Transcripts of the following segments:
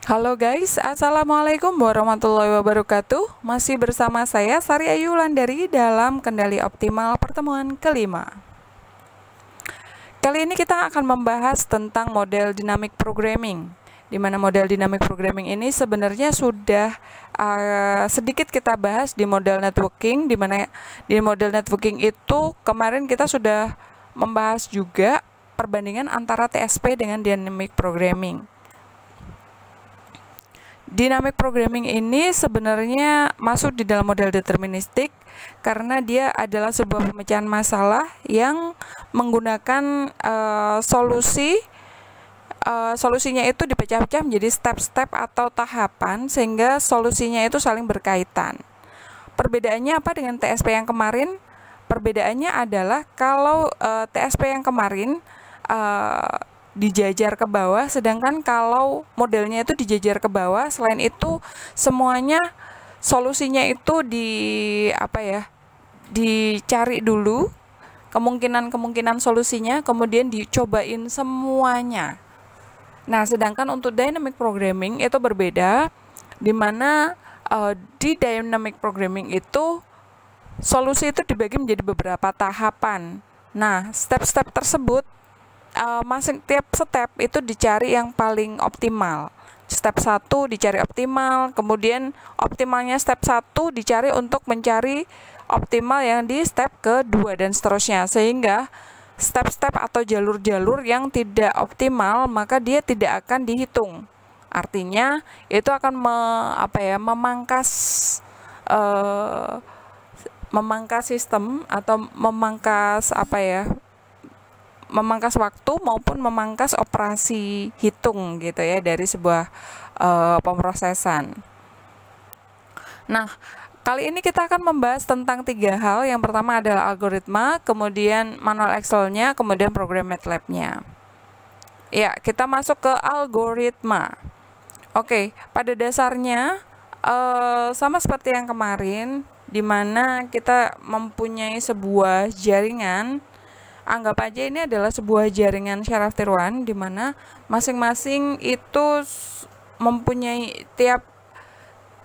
Halo guys, Assalamualaikum warahmatullahi wabarakatuh. Masih bersama saya Sari Ayu Wulandari dalam Kendali Optimal pertemuan kelima. Kali ini kita akan membahas tentang model dynamic programming, di mana model dynamic programming ini sebenarnya sudah sedikit kita bahas di model networking, di mana di model networking itu kemarin kita sudah membahas juga perbandingan antara TSP dengan dynamic programming. Dynamic programming ini sebenarnya masuk di dalam model deterministik karena dia adalah sebuah pemecahan masalah yang menggunakan solusinya itu dipecah-pecah menjadi step-step atau tahapan sehingga solusinya itu saling berkaitan. Perbedaannya apa dengan TSP yang kemarin? Perbedaannya adalah kalau TSP yang kemarin dijajar ke bawah, sedangkan kalau modelnya itu dijajar ke bawah, selain itu semuanya solusinya itu dicari dulu kemungkinan solusinya, kemudian dicobain semuanya. Nah, sedangkan untuk dynamic programming itu berbeda, di mana di dynamic programming itu solusi itu dibagi menjadi beberapa tahapan. Nah, step-step tersebut tiap step itu dicari yang paling optimal. Step 1 dicari optimal, kemudian optimalnya step 1 dicari untuk mencari optimal yang di step kedua dan seterusnya, sehingga step-step atau jalur-jalur yang tidak optimal maka dia tidak akan dihitung. Artinya itu akan memangkas sistem atau memangkas waktu maupun memangkas operasi hitung gitu ya dari sebuah pemrosesan. Nah, kali ini kita akan membahas tentang 3 hal. Yang pertama adalah algoritma, kemudian manual Excel-nya, kemudian program MATLAB-nya. Ya, kita masuk ke algoritma. Oke, pada dasarnya sama seperti yang kemarin, di mana kita mempunyai sebuah jaringan. Anggap aja ini adalah sebuah jaringan syaraf tiruan di mana masing-masing itu mempunyai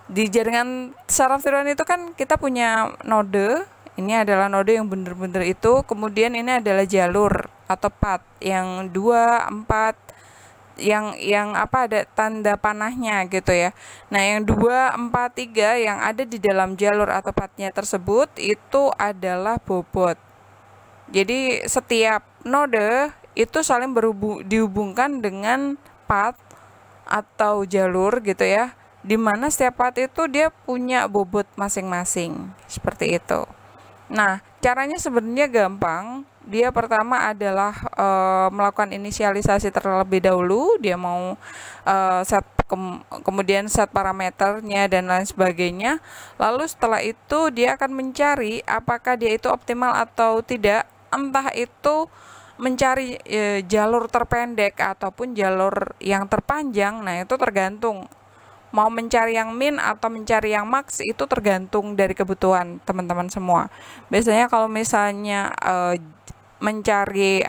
di jaringan syaraf tiruan itu kan kita punya node. Ini adalah node yang benar-benar itu, kemudian ini adalah jalur atau path yang 2, 4 yang ada tanda panahnya gitu ya. Nah, yang 2, 4, 3 yang ada di dalam jalur atau pathnya tersebut itu adalah bobot. Jadi setiap node itu saling dihubungkan dengan path atau jalur gitu ya, dimana setiap path itu dia punya bobot masing-masing, seperti itu. Nah, caranya sebenarnya gampang. Dia pertama adalah melakukan inisialisasi terlebih dahulu. Dia mau kemudian set parameternya dan lain sebagainya. Lalu setelah itu dia akan mencari apakah dia itu optimal atau tidak. Entah itu mencari jalur terpendek ataupun jalur yang terpanjang. Nah, itu tergantung. Mau mencari yang min atau mencari yang max itu tergantung dari kebutuhan teman-teman semua. Biasanya kalau misalnya mencari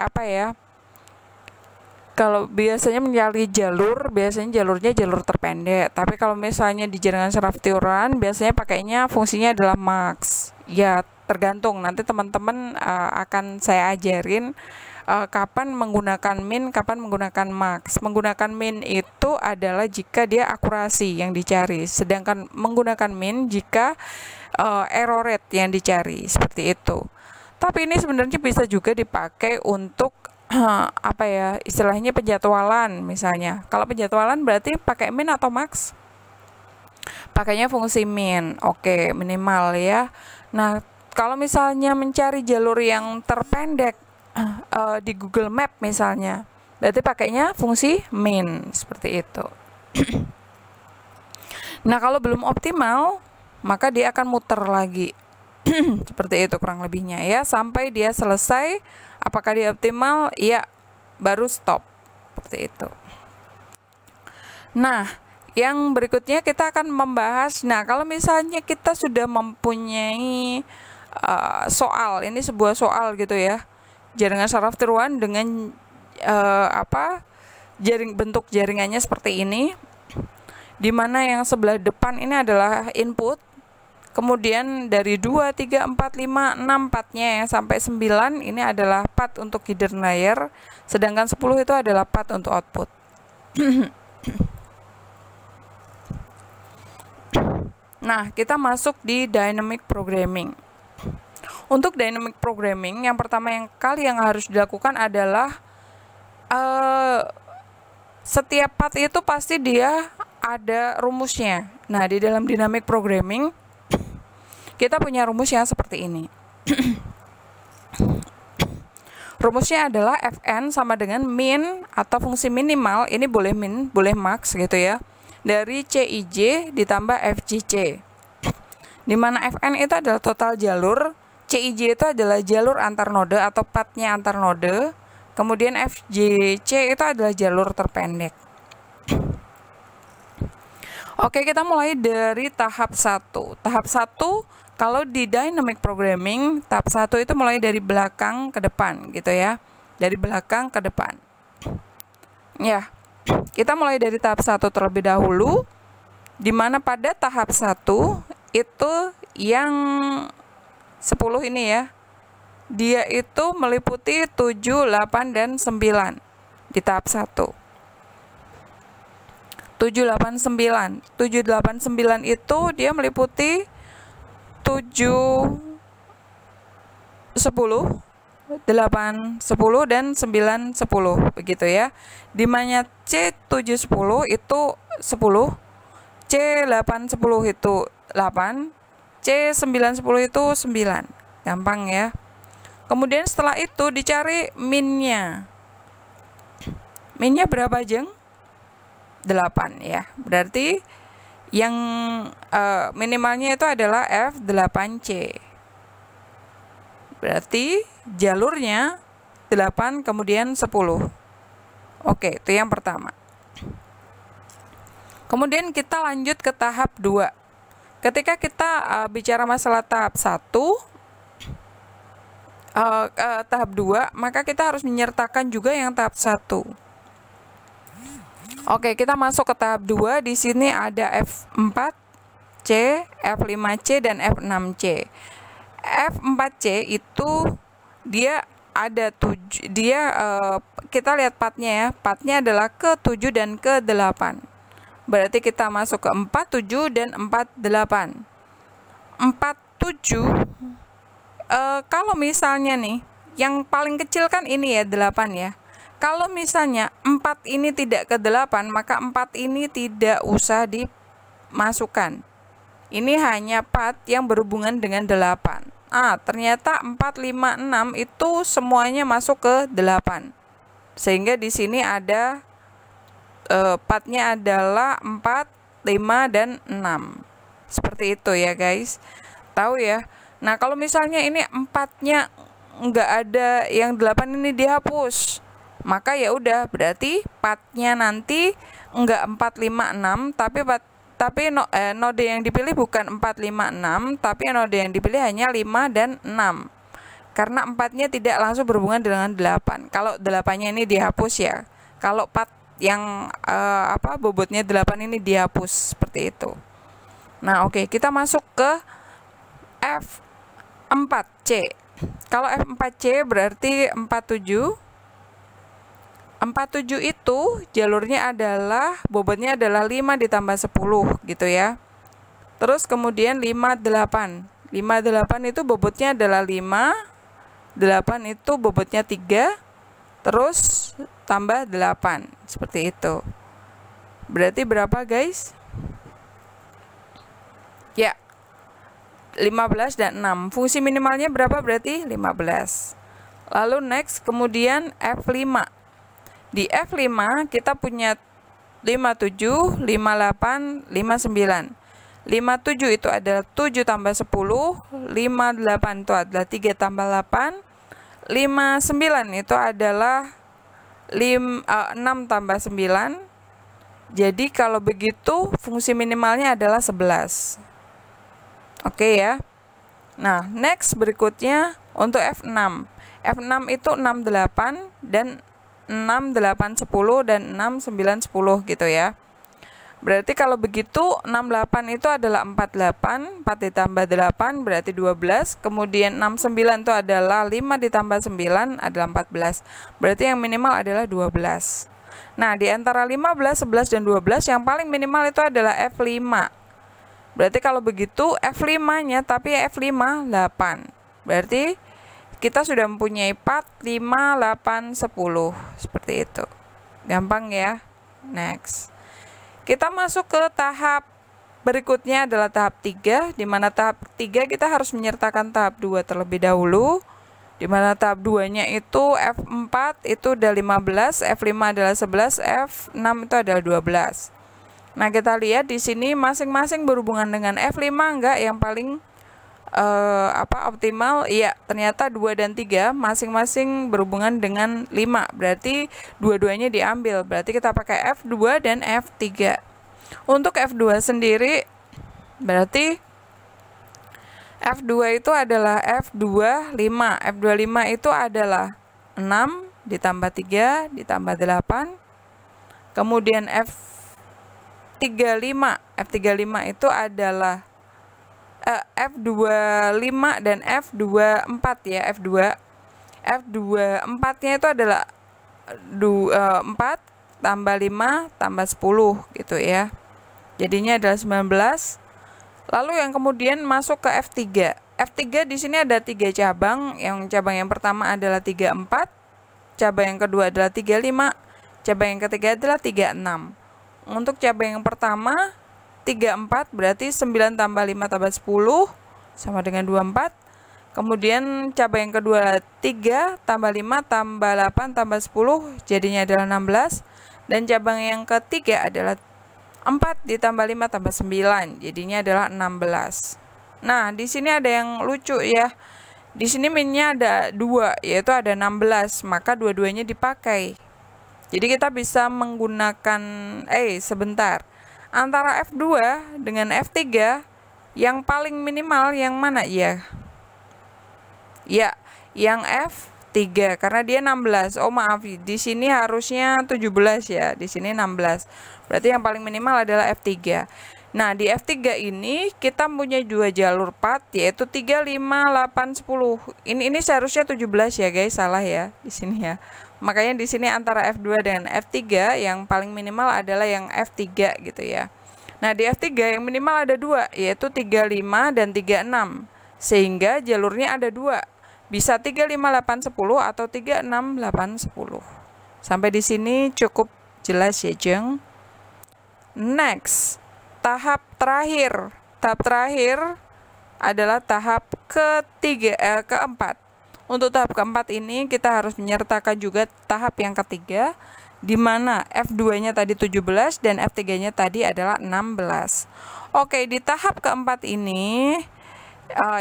kalau biasanya mencari jalur, biasanya jalurnya jalur terpendek. Tapi kalau misalnya di jaringan syaraf tiruan, biasanya pakainya fungsinya adalah max. Ya, tergantung. Nanti teman-teman akan saya ajarin kapan menggunakan min, kapan menggunakan max. Menggunakan min itu adalah jika dia akurasi yang dicari, sedangkan menggunakan min jika error rate yang dicari, seperti itu. Tapi ini sebenarnya bisa juga dipakai untuk istilahnya penjadwalan misalnya. Kalau penjadwalan berarti pakai min atau max? Pakainya fungsi min. Oke, minimal ya. Nah, kalau misalnya mencari jalur yang terpendek di Google Map misalnya, berarti pakainya fungsi min, seperti itu. Nah, kalau belum optimal, maka dia akan muter lagi. Seperti itu kurang lebihnya ya, sampai dia selesai. Apakah dia optimal? Ya, baru stop. Seperti itu. Nah, yang berikutnya kita akan membahas, nah kalau misalnya kita sudah mempunyai soal, ini sebuah soal gitu ya, jaringan syaraf tiruan dengan bentuk jaringannya seperti ini. di mana yang sebelah depan ini adalah input, kemudian dari 2, 3, 4, 5, 6 partnya sampai 9 ini adalah part untuk hidden layer, sedangkan 10 itu adalah part untuk output. Nah, kita masuk di dynamic programming. Untuk dynamic programming, yang pertama yang harus dilakukan adalah setiap part itu pasti dia ada rumusnya. Nah, di dalam dynamic programming kita punya rumus yang seperti ini. Rumusnya adalah Fn sama dengan min atau fungsi minimal, ini boleh min, boleh max gitu ya, dari Cij ditambah Fjc. Dimana Fn itu adalah total jalur, Cij itu adalah jalur antar node atau pathnya antar node, kemudian Fjc itu adalah jalur terpendek. Oke, kita mulai dari tahap 1. Tahap 1, kalau di dynamic programming, tahap 1 itu mulai dari belakang ke depan gitu ya. Dari belakang ke depan. Ya, kita mulai dari tahap 1 terlebih dahulu, di mana pada tahap 1 itu yang 10 ini ya, dia itu meliputi 7, 8, dan 9 di tahap 1. 7, 8, 9. 7, 8, 9 itu dia meliputi 7, 10, 8, 10, dan 9, 10 begitu ya. Dimana C7, 10 itu 10, C8, 10 itu 8, C9, 10 itu 9. Gampang ya. Kemudian setelah itu dicari minnya. Minnya berapa, Jeng? 8 ya. Berarti yang minimalnya itu adalah F8C. Berarti jalurnya 8 kemudian 10. Oke, itu yang pertama. Kemudian kita lanjut ke tahap 2. Ketika kita bicara masalah tahap 1, tahap 2, maka kita harus menyertakan juga yang tahap 1. Oke, kita masuk ke tahap 2. Di sini ada F4C, F5C, dan F6C. F4C itu dia ada 7, kita lihat partnya ya. Partnya adalah ke 7 dan ke 8. Berarti kita masuk ke 4, 7, dan 4, 8. 4, 7, kalau misalnya nih, yang paling kecil kan ini ya, 8 ya. Kalau misalnya 4 ini tidak ke 8, maka 4 ini tidak usah dimasukkan. Ini hanya part yang berhubungan dengan 8. Ternyata 4, 5, 6 itu semuanya masuk ke 8. Sehingga di sini ada partnya adalah 4, 5, dan 6. Seperti itu ya guys. Tahu ya. Nah, kalau misalnya ini 4-nya nggak ada, yang 8 ini dihapus, maka ya udah, berarti partnya nanti enggak 4, 5, 6, tapi node yang dipilih bukan 4, 5, 6, tapi node yang dipilih hanya 5 dan 6. Karena 4-nya tidak langsung berhubungan dengan 8. Kalau 8-nya ini dihapus ya. Kalau part yang bobotnya 8 ini dihapus seperti itu. Nah, oke, kita masuk ke F4C. Kalau F4C berarti 47. 47 itu jalurnya adalah, bobotnya adalah 5 ditambah 10 gitu ya. Terus kemudian 58. 58 itu bobotnya adalah 5. 8 itu bobotnya 3. Terus tambah 8. Seperti itu. Berarti berapa guys? Ya, 15 dan 6. Fungsi minimalnya berapa berarti? 15. Lalu next, kemudian F5. Di F5 kita punya 57, 58, 59. 57 itu adalah 7 tambah 10, 58 itu adalah 3 tambah 8, 59 itu adalah 6 tambah 9. Jadi kalau begitu fungsi minimalnya adalah 11. Oke ya. Nah, next berikutnya untuk F6. F6 itu 68 dan 6, 8, 10 dan 6, 9, 10 gitu ya. Berarti kalau begitu 68 itu adalah 48, 4 ditambah 8 berarti 12, kemudian 69 itu adalah 5 ditambah 9 adalah 14. Berarti yang minimal adalah 12. Nah, di antara 15, 11, dan 12 yang paling minimal itu adalah F5. Berarti kalau begitu F5-nya, tapi F5 8. Berarti kita sudah mempunyai 4, 5, 8, 10. Seperti itu. Gampang ya. Next. Kita masuk ke tahap berikutnya adalah tahap 3, di mana tahap 3 kita harus menyertakan tahap 2 terlebih dahulu, di mana tahap 2-nya itu F4 itu udah 15, F5 adalah 11, F6 itu adalah 12. Nah, kita lihat di sini masing-masing berhubungan dengan F5 enggak yang paling optimal? Iya, ternyata 2 dan 3 masing-masing berhubungan dengan 5. Berarti dua-duanya diambil. Berarti kita pakai F2 dan F3. Untuk F2 sendiri berarti F2 itu adalah F25. F25 itu adalah 6 ditambah 3 ditambah 8. Kemudian F35. F35 itu adalah F25 dan F24 ya, F24-nya itu adalah 4 tambah 5 tambah 10 gitu ya. Jadinya adalah 19. Lalu yang kemudian masuk ke F3. F3 di sini ada 3 cabang. Yang cabang yang pertama adalah 34, cabang yang kedua adalah 35, cabang yang ketiga adalah 36. Untuk cabang yang pertama 34 berarti 9 tambah 5 tambah 10 sama dengan 24. Kemudian cabang yang kedua 3 tambah 5 tambah 8 tambah 10 jadinya adalah 16. Dan cabang yang ketiga adalah 4 ditambah 5 tambah 9 jadinya adalah 16. Nah, di sini ada yang lucu ya. Di sini minnya ada 2, yaitu ada 16, maka dua-duanya dipakai. Jadi kita bisa menggunakan sebentar. Antara F2 dengan F3 yang paling minimal yang mana ya? Ya, yang F3 karena dia 16. Oh, maaf, di sini harusnya 17 ya. Di sini 16. Berarti yang paling minimal adalah F3. Nah, di F3 ini kita punya 2 jalur part yaitu 3, 5, 8, 10. Ini seharusnya 17 ya, guys. Salah ya di sini ya. Makanya di sini antara F2 dan F3 yang paling minimal adalah yang F3 gitu ya. Nah, di F3 yang minimal ada 2 yaitu 35 dan 36. Sehingga jalurnya ada 2. Bisa 35, 8, 10 atau 36, 8, 10. Sampai di sini cukup jelas ya, Jeng. Next, tahap terakhir. Tahap terakhir adalah tahap keempat. Untuk tahap keempat ini kita harus menyertakan juga tahap yang ketiga, di mana F2-nya tadi 17 dan F3-nya tadi adalah 16. Oke, di tahap keempat ini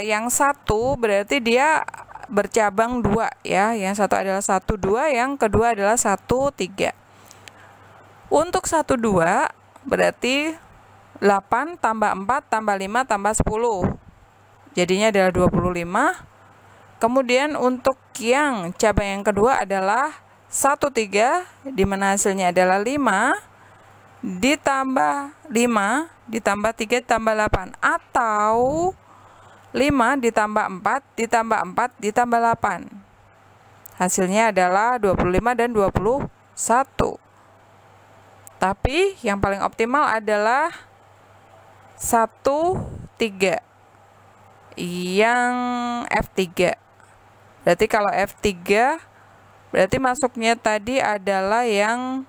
yang satu berarti dia bercabang 2 ya. Yang satu adalah 1, 2, yang kedua adalah 1, 3. Untuk 1, 2 berarti 8 tambah 4 tambah 5 tambah 10. Jadinya adalah 25. Kemudian untuk yang cabang yang kedua adalah 1, 3, di mana hasilnya adalah 5 ditambah 5 ditambah 3 ditambah 8 atau 5 ditambah 4 ditambah 4 ditambah 8. Hasilnya adalah 25 dan 21. Tapi yang paling optimal adalah 1, 3. Yang F3. Berarti kalau F3 berarti masuknya tadi adalah yang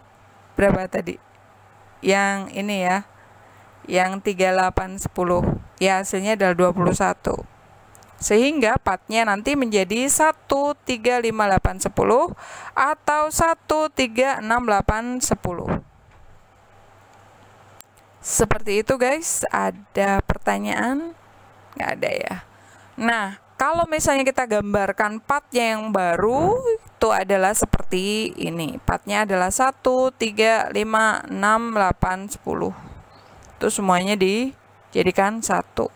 berapa tadi? Yang ini ya. Yang 38, 10. Ya, hasilnya adalah 21. Sehingga partnya nanti menjadi 1, 3, 5, 8, 10 atau 1, 3, 6, 8, 10. Seperti itu, guys. Ada pertanyaan? Nggak ada ya. Nah, kalau misalnya kita gambarkan partnya yang baru, itu adalah seperti ini. Partnya adalah 1, 3, 5, 6, 8, 10. Itu semuanya dijadikan 1.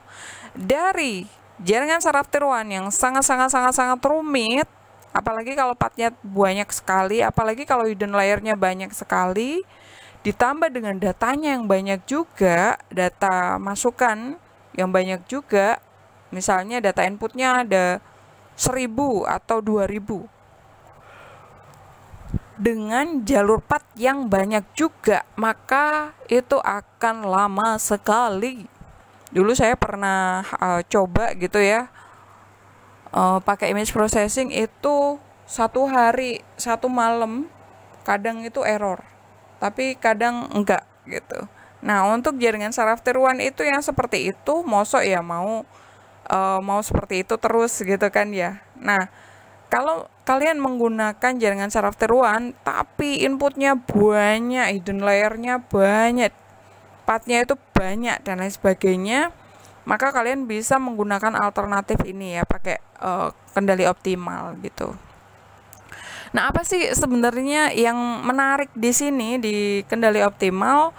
Dari jaringan saraf tiruan yang sangat rumit, apalagi kalau partnya banyak sekali, apalagi kalau hidden layernya banyak sekali, ditambah dengan datanya yang banyak juga, data masukan yang banyak juga, misalnya data inputnya ada 1000 atau 2000, dengan jalur path yang banyak juga, maka itu akan lama sekali. Dulu saya pernah coba gitu ya, pakai image processing itu 1 hari 1 malam, kadang itu error, tapi kadang enggak gitu. Nah, untuk jaringan saraf tiruan itu yang seperti itu, mosok ya mau seperti itu terus gitu kan ya. Nah, kalau kalian menggunakan jaringan saraf tiruan tapi inputnya banyak, hidden layernya banyak, pathnya itu banyak dan lain sebagainya, maka kalian bisa menggunakan alternatif ini ya, pakai kendali optimal gitu. Nah, apa sih sebenarnya yang menarik di sini di kendali optimal?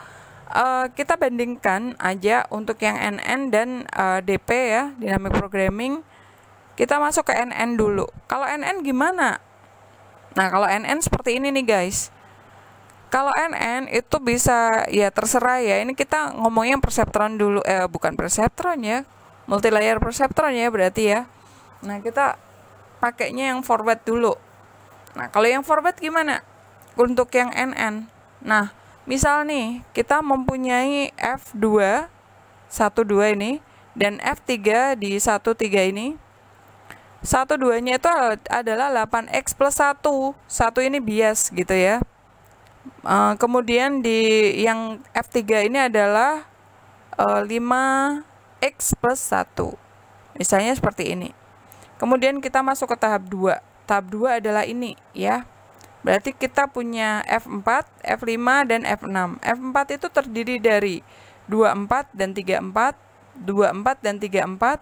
Kita bandingkan aja untuk yang NN dan DP ya, dynamic programming. Kita masuk ke NN dulu. Kalau NN gimana? Nah, kalau NN seperti ini nih guys. Kalau NN itu bisa ya terserah ya. Ini kita ngomongnya perseptron dulu. Bukan perseptron ya. Multilayer perseptron ya berarti ya. Nah, kita pakainya yang forward dulu. Nah, kalau yang forward gimana? Untuk yang NN. Nah, misal nih, kita mempunyai F2, 12 ini, dan F3 di 13 ini. 12-nya itu adalah 8X plus 1. 1 ini bias gitu ya. Kemudian di yang F3 ini adalah 5X plus 1. Misalnya seperti ini. Kemudian kita masuk ke tahap 2. Tahap 2 adalah ini ya. Berarti kita punya F4, F5, dan F6. F4 itu terdiri dari 24 dan 34, 24 dan 34,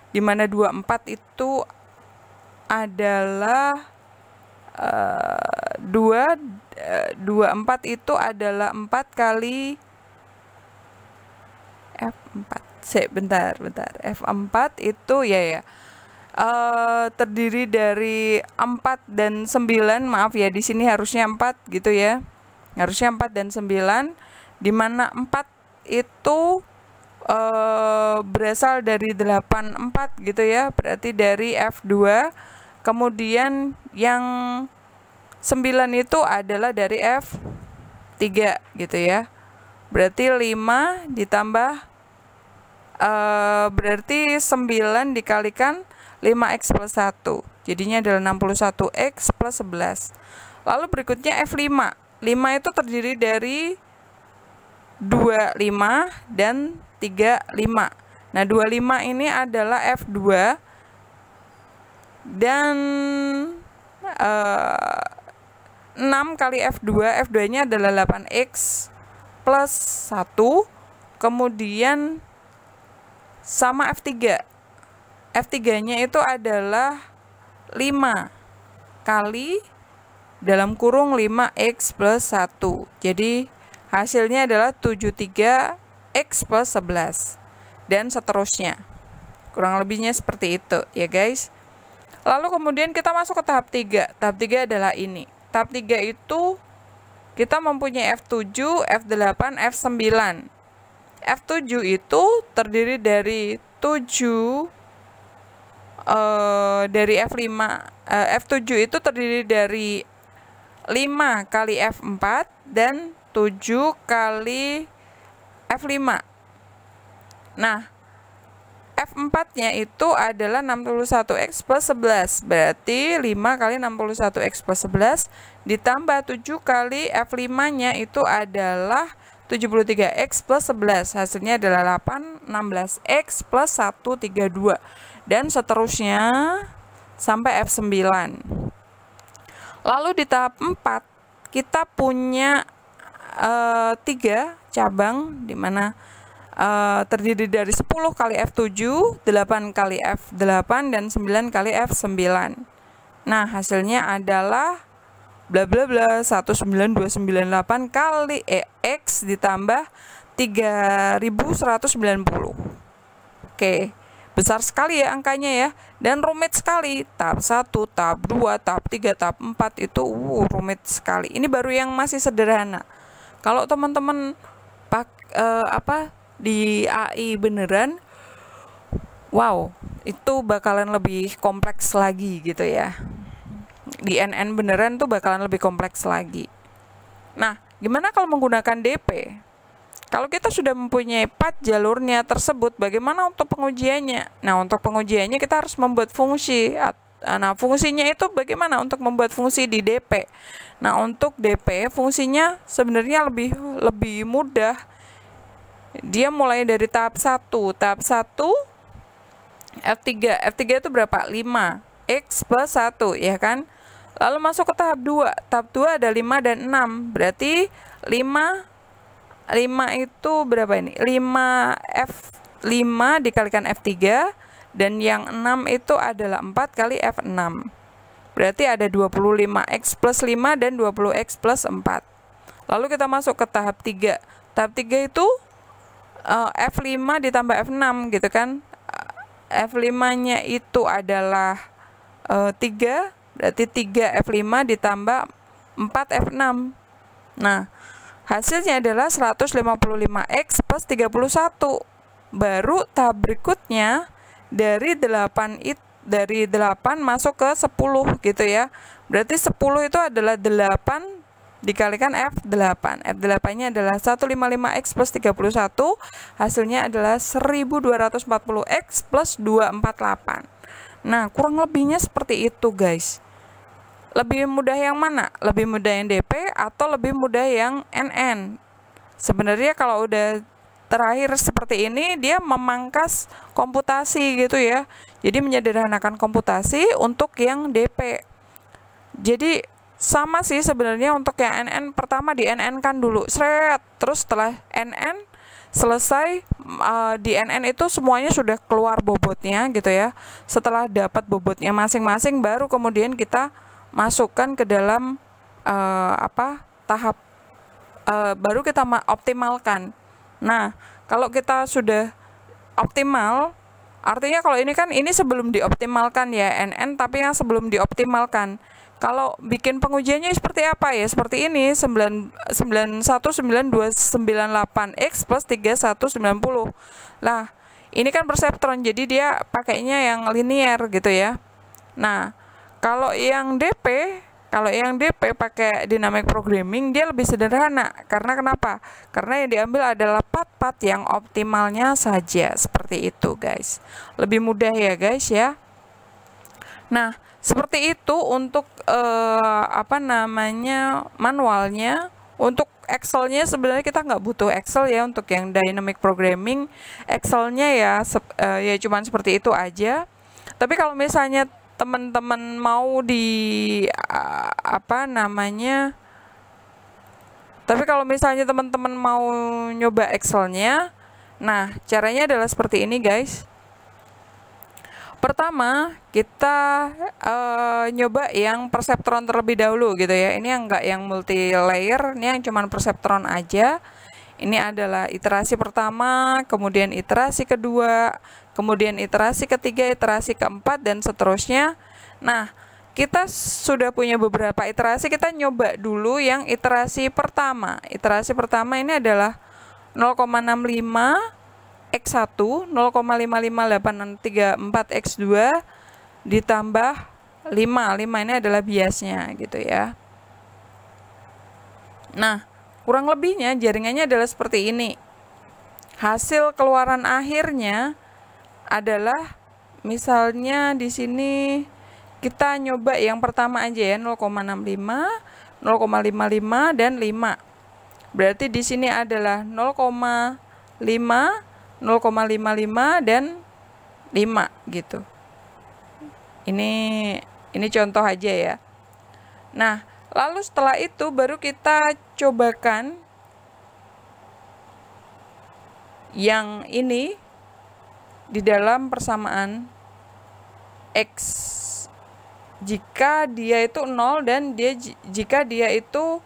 di mana 24 itu adalah 24 itu adalah 4 kali F4. Bentar. F4 itu ya. Terdiri dari 4 dan 9, maaf ya, di sini harusnya 4 gitu ya. Harusnya 4 dan 9, di mana 4 itu berasal dari 84 gitu ya, berarti dari F2. Kemudian yang 9 itu adalah dari F3 gitu ya. Berarti 5 ditambah berarti 9 dikalikan 5X plus 1. Jadinya adalah 61X plus 11. Lalu berikutnya F5. 5 itu terdiri dari 25 dan 35. Nah, 25 ini adalah F2 dan 6 kali F2. F2-nya adalah 8X plus 1. Kemudian sama F3. F3-nya itu adalah 5 kali dalam kurung 5X plus 1. Jadi hasilnya adalah 73X plus 11. Dan seterusnya. Kurang lebihnya seperti itu ya guys. Lalu kemudian kita masuk ke tahap 3. Tahap 3 adalah ini. Tahap 3 itu kita mempunyai F7, F8, F9. F7 itu terdiri dari 7 dari F5. F7 itu terdiri dari 5 kali F4 dan 7 kali F5. Nah, F4-nya itu adalah 61X plus 11. Berarti 5 kali 61X plus 11 ditambah 7 kali F5-nya itu adalah 73X plus 11. Hasilnya adalah 8, 16X plus 1, 32. Dan seterusnya sampai F9. Lalu di tahap 4 kita punya 3 cabang, di mana terdiri dari 10 kali F7, 8 kali F8, dan 9 kali F9. Nah, hasilnya adalah bla bla bla 19298 kali X ditambah 3190. Oke, besar sekali ya angkanya ya, dan rumit sekali. Tahap 1, tahap 2, tahap 3, tahap 4 itu rumit sekali. Ini baru yang masih sederhana. Kalau teman-teman di AI beneran, wow, itu bakalan lebih kompleks lagi gitu ya. Di NN beneran tuh bakalan lebih kompleks lagi. Nah, gimana kalau menggunakan DP? Kalau kita sudah mempunyai path jalurnya tersebut, bagaimana untuk pengujiannya? Nah, untuk pengujiannya kita harus membuat fungsi. Nah, fungsinya itu bagaimana untuk membuat fungsi di DP? Nah, untuk DP fungsinya sebenarnya lebih mudah. Dia mulai dari tahap 1. Tahap 1 F3. F3 itu berapa? 5. X plus 1, ya kan? Lalu masuk ke tahap 2. Tahap 2 ada 5 dan 6. Berarti 5 itu berapa ini? 5 dikalikan F3, dan yang 6 itu adalah 4 kali F6. Berarti ada 25X plus 5 dan 20X plus 4. Lalu kita masuk ke tahap 3. Tahap 3 itu F5 ditambah F6 gitu kan. F5-nya itu adalah 3, berarti 3 F5 ditambah 4 F6. Nah, hasilnya adalah 155X plus 31. Baru tahap berikutnya dari 8 masuk ke 10 gitu ya. Berarti 10 itu adalah 8 dikalikan F8. F8-nya adalah 155X plus 31. Hasilnya adalah 1240X plus 248. Nah, kurang lebihnya seperti itu, guys. Lebih mudah yang mana? Lebih mudah yang DP atau lebih mudah yang NN? Sebenarnya kalau udah terakhir seperti ini, dia memangkas komputasi gitu ya. Jadi menyederhanakan komputasi untuk yang DP. Jadi sama sih sebenarnya untuk yang NN. Pertama di NN kan dulu, terus setelah NN selesai, di NN itu semuanya sudah keluar bobotnya gitu ya. Setelah dapat bobotnya masing-masing, baru kemudian kita masukkan ke dalam tahap baru kita optimalkan. Nah, kalau kita sudah optimal, artinya kalau ini kan ini sebelum dioptimalkan ya, NN, tapi yang sebelum dioptimalkan. Kalau bikin pengujiannya seperti apa ya? Seperti ini, 9192998X plus 3190. Lah, ini kan perseptron, jadi dia pakainya yang linear gitu ya. Nah, kalau yang DP pakai dynamic programming, dia lebih sederhana. Karena kenapa? Karena yang diambil adalah path yang optimalnya saja. Seperti itu, guys. Lebih mudah ya, guys ya. Nah, seperti itu untuk manualnya. Untuk Excelnya sebenarnya kita nggak butuh Excel ya untuk yang dynamic programming. Excelnya ya cuman seperti itu aja. Tapi kalau misalnya teman-teman mau tapi kalau misalnya teman-teman mau nyoba Excelnya, nah caranya adalah seperti ini, guys. Pertama, kita nyoba yang perseptron terlebih dahulu gitu ya. Ini yang enggak yang multi layer, ini yang cuman perseptron aja. Ini adalah iterasi pertama, kemudian iterasi kedua, kemudian iterasi ketiga, iterasi keempat, dan seterusnya. Nah, kita sudah punya beberapa iterasi, kita nyoba dulu yang iterasi pertama. Iterasi pertama ini adalah 0,65 X1, 0,55834 X2 ditambah 5. 5 ini adalah biasnya gitu ya. Nah, kurang lebihnya jaringannya adalah seperti ini. Hasil keluaran akhirnya adalah misalnya di sini kita nyoba yang pertama aja ya, 0,65, 0,55 dan 5. Berarti di sini adalah 0,5, 0,55 dan 5 gitu. Ini contoh aja ya. Nah, lalu setelah itu baru kita cobakan yang ini di dalam persamaan X. Jika dia itu 0 dan jika dia itu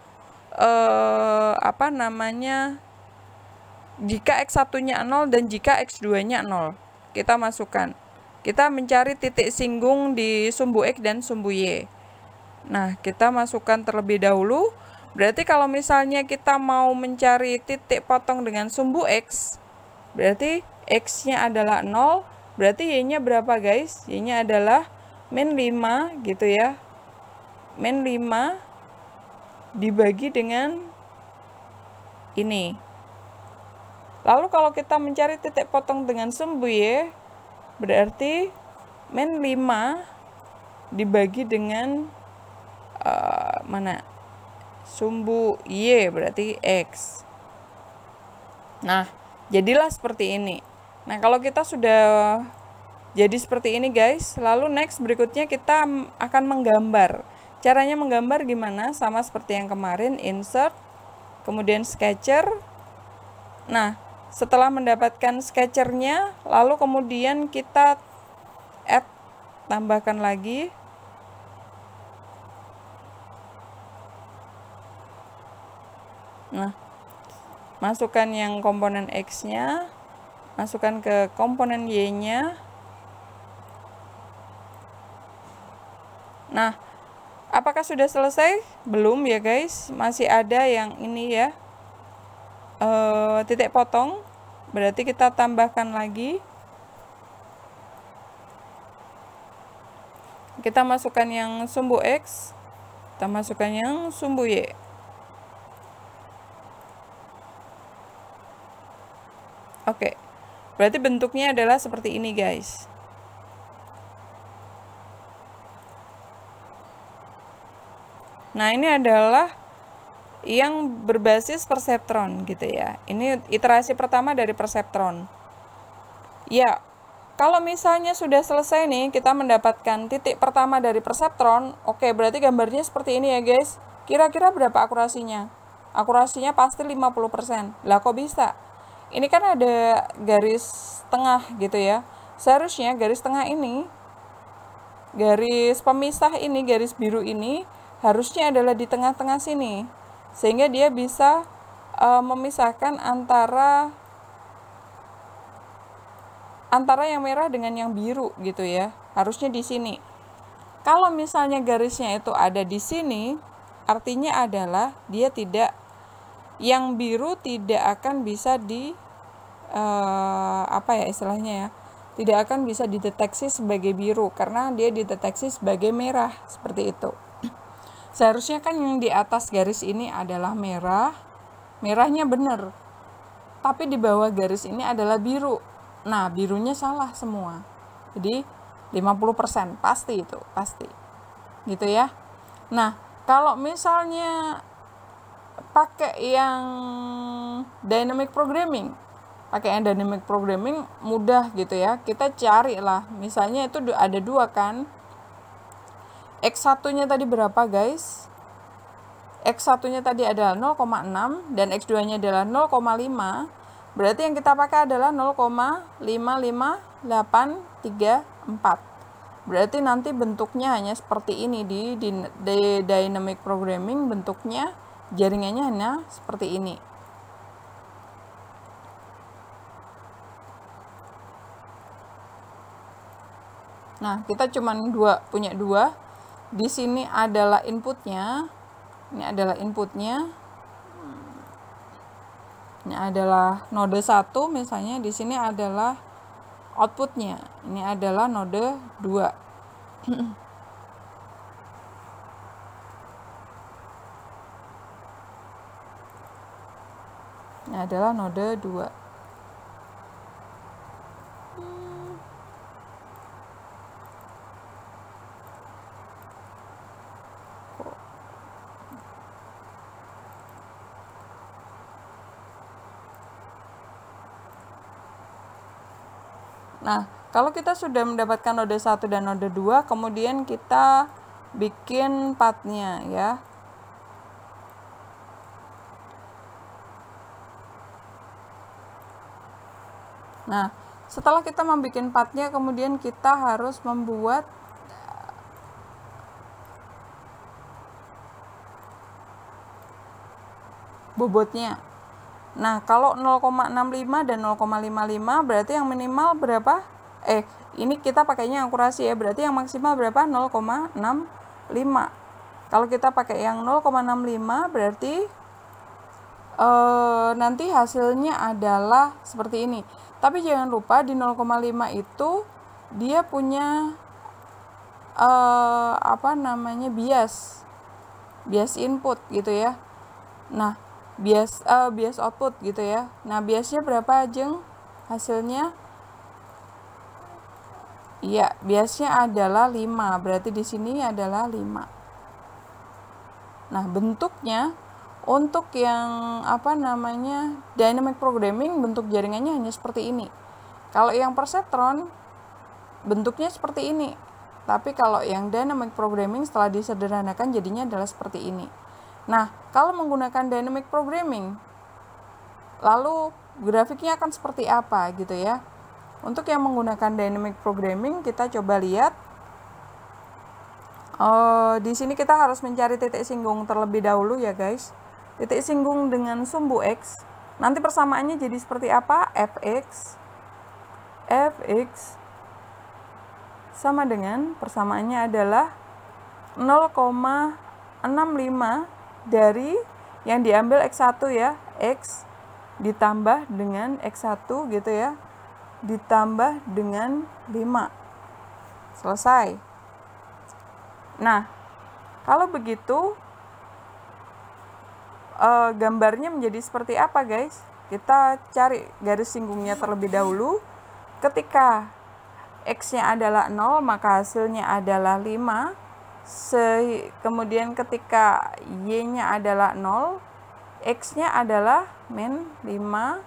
jika X1-nya 0 dan jika X2-nya 0. Kita masukkan. Kita mencari titik singgung di sumbu X dan sumbu Y. Nah, kita masukkan terlebih dahulu, Berarti kalau misalnya kita mau mencari titik potong dengan sumbu X, berarti X-nya adalah 0, berarti Y-nya berapa guys? Y-nya adalah min 5 gitu ya. Min 5 dibagi dengan ini. Lalu kalau kita mencari titik potong dengan sumbu Y, berarti min 5 dibagi dengan mana? Sumbu Y berarti X. Nah, jadilah seperti ini. Nah, kalau kita sudah jadi seperti ini guys, lalu next berikutnya kita akan menggambar. Caranya menggambar gimana? Sama seperti yang kemarin, insert, kemudian sketcher. Nah, setelah mendapatkan sketchernya, lalu kemudian kita add, tambahkan lagi. Nah, masukkan yang komponen X-nya, masukkan ke komponen Y-nya. Nah, apakah sudah selesai? Belum ya guys, masih ada yang ini ya, titik potong. Berarti kita tambahkan lagi. Kita masukkan yang sumbu X, kita masukkan yang sumbu Y. Oke, berarti bentuknya adalah seperti ini guys. Nah, ini adalah yang berbasis perseptron gitu ya. Ini iterasi pertama dari perseptron. Ya, kalau misalnya sudah selesai nih, kita mendapatkan titik pertama dari perseptron, oke, berarti gambarnya seperti ini ya guys. Kira-kira berapa akurasinya? Akurasinya pasti 50%. Lah kok bisa? Ini kan ada garis tengah gitu ya. Seharusnya garis tengah ini, garis pemisah ini, garis biru ini, harusnya adalah di tengah-tengah sini. Sehingga dia bisa memisahkan antara yang merah dengan yang biru gitu ya. Harusnya di sini. Kalau misalnya garisnya itu ada di sini, artinya adalah dia tidak, yang biru tidak akan bisa apa ya istilahnya ya, tidak akan bisa dideteksi sebagai biru karena dia dideteksi sebagai merah, seperti itu. Seharusnya kan yang di atas garis ini adalah merah, merahnya benar, tapi di bawah garis ini adalah biru. Nah, birunya salah semua. Jadi 50% pasti itu, pasti. Gitu ya. Nah, kalau misalnya pakai yang dynamic programming, mudah gitu ya. Kita cari lah, misalnya itu ada 2 kan. X1-nya tadi berapa guys? X1-nya tadi adalah 0,6 dan X2-nya adalah 0,5. Berarti yang kita pakai adalah 0,55834. Berarti nanti bentuknya hanya seperti ini di dynamic programming, bentuknya jaringannya hanya seperti ini. Nah, kita cuman punya 2. Di sini adalah inputnya. Ini adalah inputnya. Ini adalah node 1 misalnya, di sini adalah outputnya. Ini adalah node 2. Ini adalah node 2. Nah, kalau kita sudah mendapatkan node 1 dan node 2, kemudian kita bikin path-nya ya. Nah, setelah kita membuat path-nya, kemudian kita harus membuat bobotnya. Nah, kalau 0,65 dan 0,55 berarti yang minimal berapa? Ini kita pakainya akurasi ya, berarti yang maksimal berapa? 0,65. Kalau kita pakai yang 0,65 berarti nanti hasilnya adalah seperti ini. Tapi jangan lupa di 0,5 itu dia punya bias input gitu ya. Nah, bias output gitu ya. Nah, biasnya berapa, Jeng? Hasilnya? Iya, biasnya adalah 5. Berarti di sini adalah 5. Nah, bentuknya untuk yang dynamic programming, bentuk jaringannya hanya seperti ini. Kalau yang perceptron bentuknya seperti ini. Tapi kalau yang dynamic programming setelah disederhanakan jadinya adalah seperti ini. Nah, kalau menggunakan dynamic programming, lalu grafiknya akan seperti apa gitu ya. Untuk yang menggunakan dynamic programming, kita coba lihat. Di sini kita harus mencari titik singgung terlebih dahulu ya guys. Titik singgung dengan sumbu X. Nanti persamaannya jadi seperti apa? Fx sama dengan persamaannya adalah 0,65 dari yang diambil X1 ya. X ditambah dengan X1 gitu ya. Ditambah dengan 5. Selesai. Nah, kalau begitu gambarnya menjadi seperti apa guys? Kita cari garis singgungnya terlebih dahulu. Ketika X-nya adalah 0, maka hasilnya adalah 5. Kemudian ketika Y-nya adalah 0, X-nya adalah min 5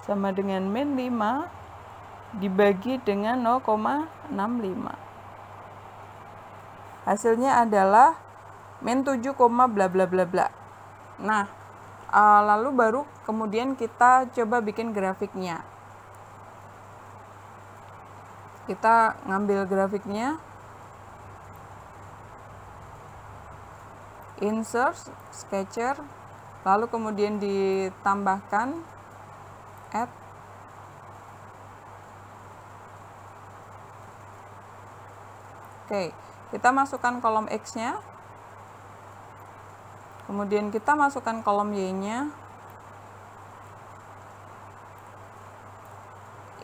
sama dengan min 5 dibagi dengan 0,65. Hasilnya adalah min 7, bla bla bla bla. Nah, lalu baru kemudian kita coba bikin grafiknya. Kita ngambil grafiknya, insert, sketcher, lalu kemudian ditambahkan add. Oke, kita masukkan kolom X-nya, kemudian kita masukkan kolom Y-nya.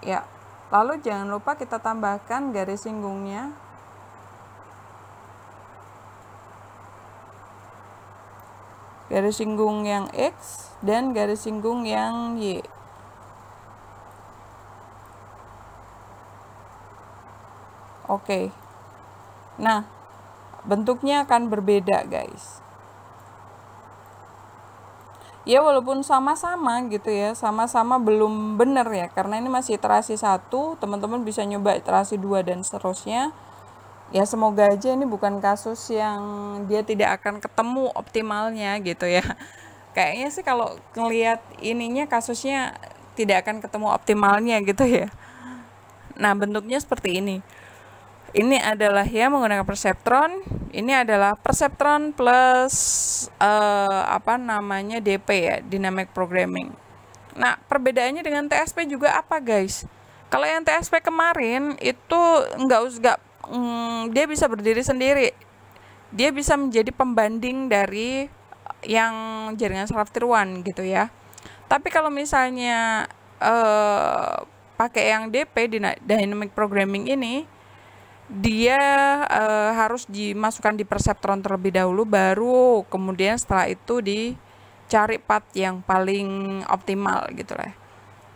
Ya, lalu jangan lupa kita tambahkan garis singgungnya. Garis singgung yang X dan garis singgung yang Y. Oke. Nah, bentuknya akan berbeda, guys. Ya, walaupun sama-sama gitu ya, sama-sama belum benar ya, karena ini masih iterasi 1, teman-teman bisa nyoba iterasi 2 dan seterusnya. Ya, semoga aja ini bukan kasus yang dia tidak akan ketemu optimalnya gitu ya. Kayaknya sih kalau ngelihat ininya kasusnya tidak akan ketemu optimalnya gitu ya. Nah, bentuknya seperti ini. Ini adalah ya menggunakan perceptron. Ini adalah perceptron plus DP ya, dynamic programming. Nah, perbedaannya dengan TSP juga apa, guys? Kalau yang TSP kemarin itu dia bisa berdiri sendiri. Dia bisa menjadi pembanding dari yang jaringan saraf tier 1 gitu ya. Tapi kalau misalnya pakai yang DP, dynamic programming ini, dia harus dimasukkan di perceptron terlebih dahulu, baru kemudian setelah itu dicari path yang paling optimal gitu lah.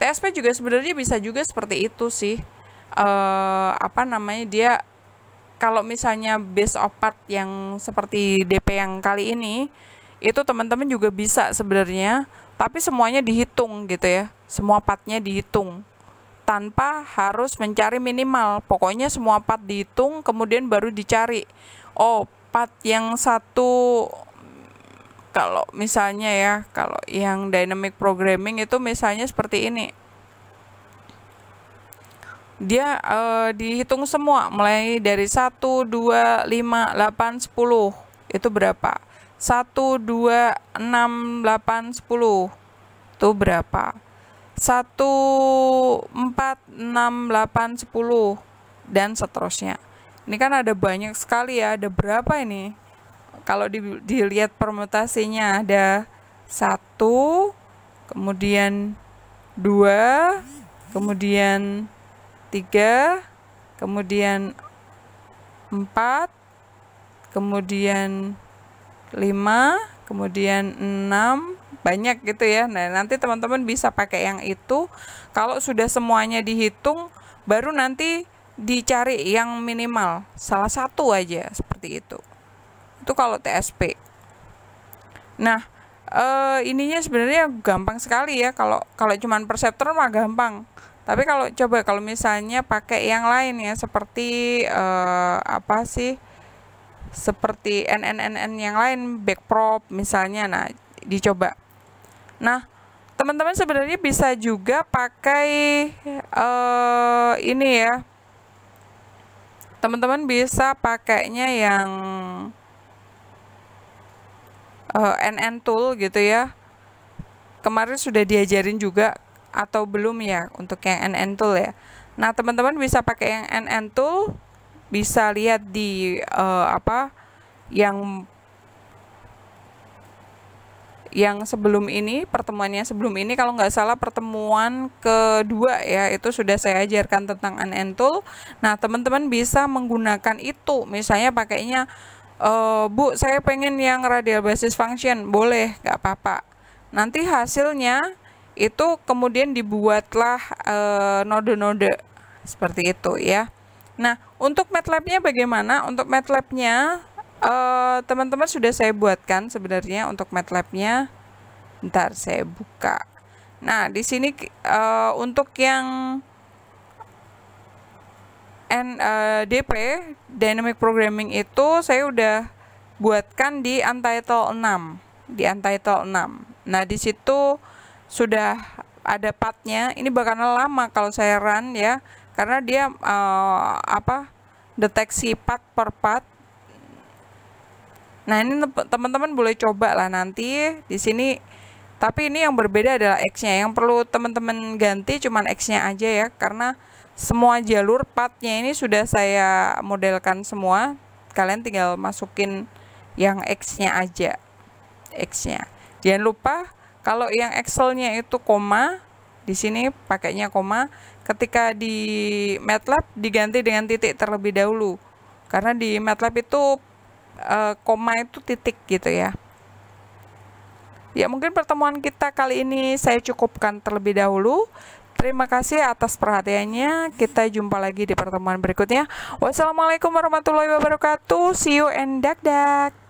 TSP juga sebenarnya bisa juga seperti itu sih. Dia kalau misalnya base of path yang seperti DP yang kali ini, itu teman-teman juga bisa sebenarnya, tapi semuanya dihitung gitu ya. Semua pathnya dihitung tanpa harus mencari minimal. Pokoknya semua path dihitung, kemudian baru dicari. Oh, path yang satu, kalau misalnya ya, kalau yang dynamic programming itu misalnya seperti ini. Dia dihitung semua, mulai dari 1, 2, 5, 8, 10. Itu berapa? 1, 2, 6, 8, 10. Itu berapa? 1, 4, 6, 8, 10 dan seterusnya. Ini kan ada banyak sekali ya, ada berapa ini? Kalau dilihat permutasinya ada 1, kemudian 2, kemudian 3, kemudian 4, kemudian 5, kemudian 6, banyak gitu ya. Nah, nanti teman-teman bisa pakai yang itu. Kalau sudah semuanya dihitung, baru nanti dicari yang minimal, salah satu aja seperti itu. Itu kalau TSP. Nah, ininya sebenarnya gampang sekali ya. Kalau cuman perseptor mah gampang. Tapi kalau misalnya pakai yang lain ya, seperti apa sih? Seperti NNNN yang lain, backprop misalnya. Nah, dicoba. Nah, teman-teman sebenarnya bisa juga pakai ini ya. Teman-teman bisa pakainya yang NN tool gitu ya. Kemarin sudah diajarin juga atau belum ya untuk yang NN tool ya. Nah, teman-teman bisa pakai yang NN tool, bisa lihat di yang sebelum ini, pertemuannya sebelum ini, kalau nggak salah pertemuan kedua ya, itu sudah saya ajarkan tentang NN tool. Nah, teman-teman bisa menggunakan itu, misalnya pakainya Bu, saya pengen yang radial basis function, boleh, nggak apa-apa. Nanti hasilnya itu kemudian dibuatlah node-node seperti itu ya. Nah, untuk MATLAB-nya bagaimana? Untuk MATLAB-nya teman-teman sudah saya buatkan sebenarnya untuk MATLAB-nya. Bentar, saya buka. Nah, di sini untuk yang DP, Dynamic Programming itu saya udah buatkan di Untitled 6. Di Untitled 6. Nah, di situ sudah ada path-nya. Ini bakalan lama kalau saya run ya, karena dia deteksi path per path. Nah, ini teman-teman boleh coba lah nanti di sini. Tapi ini yang berbeda adalah X-nya. Yang perlu teman-teman ganti cuman X-nya aja ya, karena semua jalur path-nya ini sudah saya modelkan semua. Kalian tinggal masukin yang X-nya aja. X-nya. Jangan lupa kalau yang Excel-nya itu koma, di sini pakainya koma. Ketika di MATLAB diganti dengan titik terlebih dahulu. Karena di MATLAB itu koma itu titik gitu ya. Ya, mungkin pertemuan kita kali ini saya cukupkan terlebih dahulu. Terima kasih atas perhatiannya. Kita jumpa lagi di pertemuan berikutnya. Wassalamualaikum warahmatullahi wabarakatuh. See you and dak dak.